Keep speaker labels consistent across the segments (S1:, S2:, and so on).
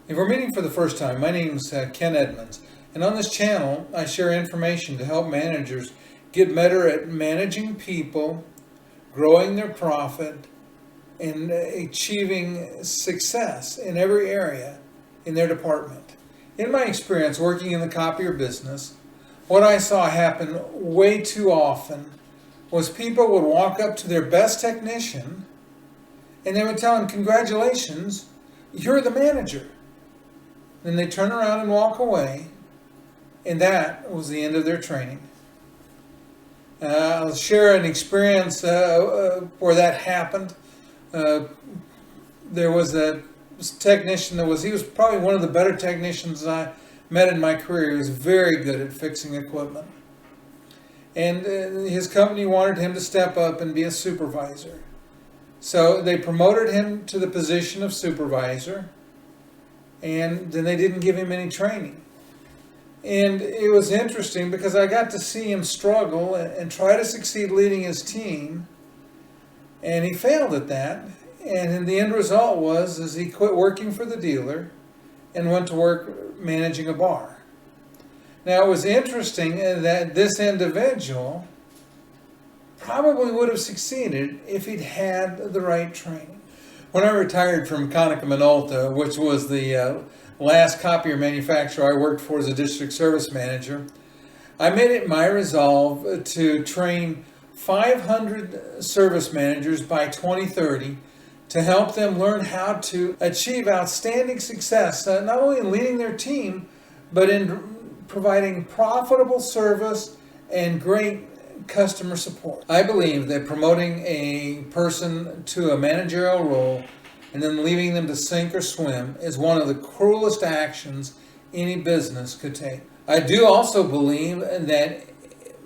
S1: If we're meeting for the first time, my name is Ken Edmonds, and on this channel I share information to help managers get better at managing people, growing their profit, and achieving success in every area in their department. In my experience working in the copier business, what I saw happen way too often was people would walk up to their best technician and they would tell him, "Congratulations, you're the manager." Then they turn around and walk away, and that was the end of their training. I'll share an experience where that happened. There was a technician he was probably one of the better technicians I met in my career. He was very good at fixing equipment. And his company wanted him to step up and be a supervisor. So they promoted him to the position of supervisor, and then they didn't give him any training. And it was interesting because I got to see him struggle and try to succeed leading his team, and he failed at that. And the end result was he quit working for the dealer and went to work managing a bar. Now, it was interesting that this individual probably would have succeeded if he'd had the right training. When I retired from Konica Minolta, which was the last copier manufacturer I worked for as a district service manager, I made it my resolve to train 500 service managers by 2030 to help them learn how to achieve outstanding success, not only in leading their team, but in providing profitable service and great customer support. I believe that promoting a person to a managerial role and then leaving them to sink or swim is one of the cruelest actions any business could take. I do also believe that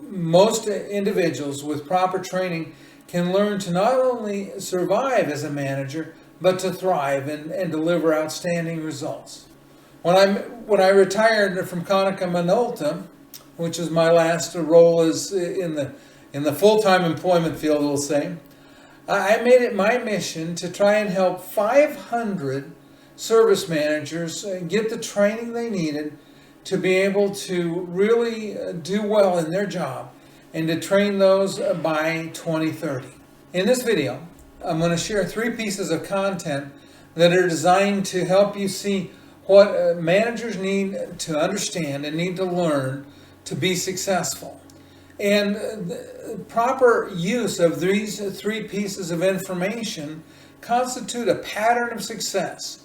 S1: most individuals with proper training can learn to not only survive as a manager, but to thrive and deliver outstanding results. When I retired from Konica Minolta, which is my last role is in the full-time employment field, we'll say, I made it my mission to try and help 500 service managers get the training they needed to be able to really do well in their job, and to train those by 2030. In this video, I'm going to share 3 pieces of content that are designed to help you see what managers need to understand and need to learn to be successful. And the proper use of these 3 pieces of information constitute a pattern of success.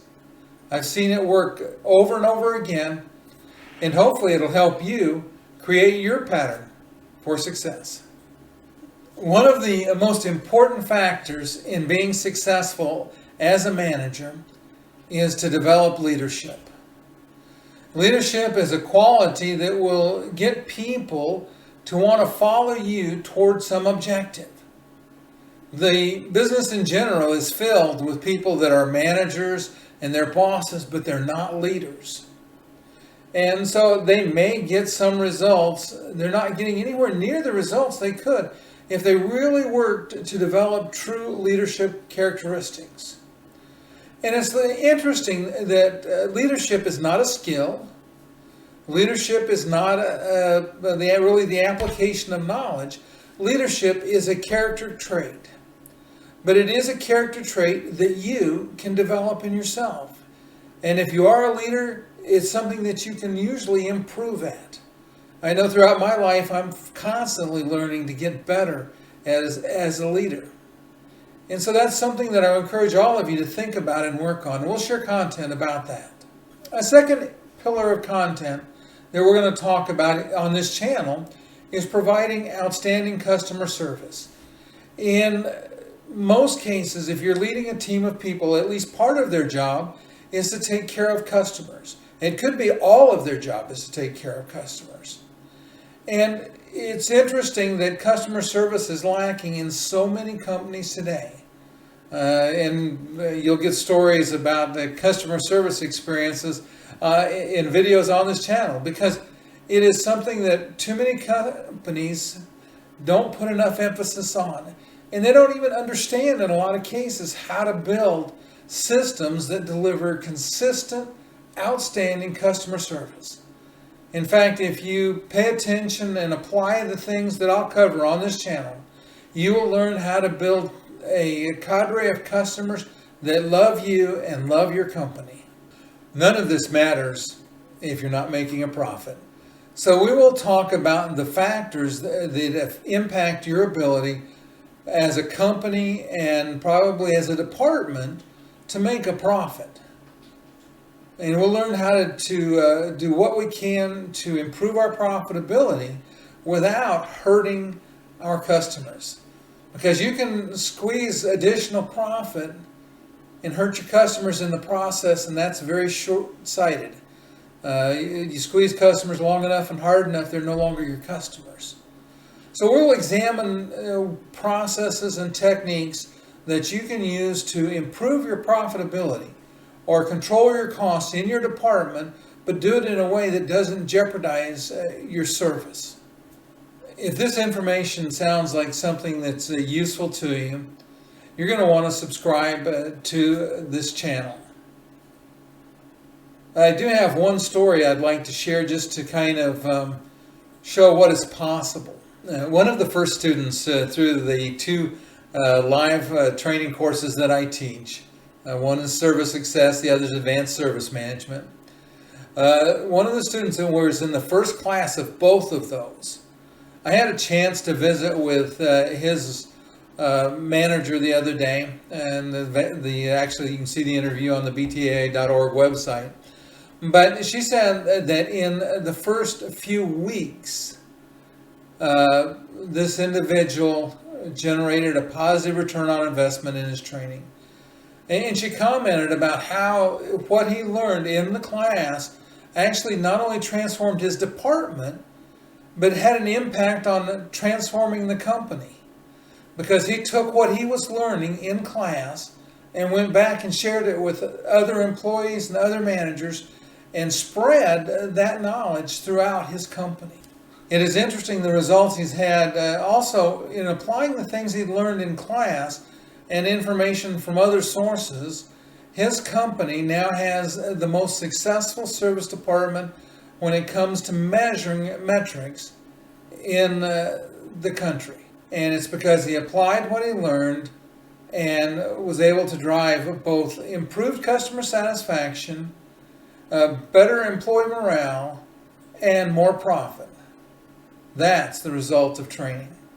S1: I've seen it work over and over again, and hopefully it'll help you create your pattern for success. One of the most important factors in being successful as a manager is to develop leadership. Leadership is a quality that will get people to want to follow you towards some objective. The business in general is filled with people that are managers and they're bosses, but they're not leaders. And so they may get some results. They're not getting anywhere near the results they could if they really worked to develop true leadership characteristics. And it's interesting that leadership is not a skill. Leadership is not really the application of knowledge. Leadership is a character trait. But it is a character trait that you can develop in yourself. And if you are a leader, it's something that you can usually improve at. I know throughout my life, I'm constantly learning to get better as a leader. And so that's something that I encourage all of you to think about and work on. We'll share content about that. A second pillar of content that we're going to talk about on this channel is providing outstanding customer service. In most cases, if you're leading a team of people, at least part of their job is to take care of customers. It could be all of their job is to take care of customers. And it's interesting that customer service is lacking in so many companies today. And you'll get stories about the customer service experiences in videos on this channel, because it is something that too many companies don't put enough emphasis on. And they don't even understand in a lot of cases how to build systems that deliver consistent, outstanding customer service. In fact, if you pay attention and apply the things that I'll cover on this channel, you will learn how to build a cadre of customers that love you and love your company. None of this matters if you're not making a profit. So we will talk about the factors that impact your ability as a company and probably as a department to make a profit. And we'll learn how to do what we can to improve our profitability without hurting our customers. Because you can squeeze additional profit and hurt your customers in the process, and that's very short-sighted. You squeeze customers long enough and hard enough, they're no longer your customers. So we'll examine processes and techniques that you can use to improve your profitability or control your costs in your department, but do it in a way that doesn't jeopardize your service. If this information sounds like something that's useful to you, you're going to want to subscribe to this channel. I do have one story I'd like to share just to kind of show what is possible. One of the first students through the two live training courses that I teach, one is Service Success, the other is Advanced Service Management. One of the students who was in the first class of both of those, I had a chance to visit with his manager the other day, and actually you can see the interview on the btaa.org website. But she said that in the first few weeks, this individual generated a positive return on investment in his training. And she commented about how what he learned in the class actually not only transformed his department, but had an impact on transforming the company. Because he took what he was learning in class and went back and shared it with other employees and other managers and spread that knowledge throughout his company. It is interesting the results he's had also in applying the things he'd learned in class and information from other sources. His company now has the most successful service department when it comes to measuring metrics in the country. And it's because he applied what he learned and was able to drive both improved customer satisfaction, better employee morale, and more profit. That's the result of training.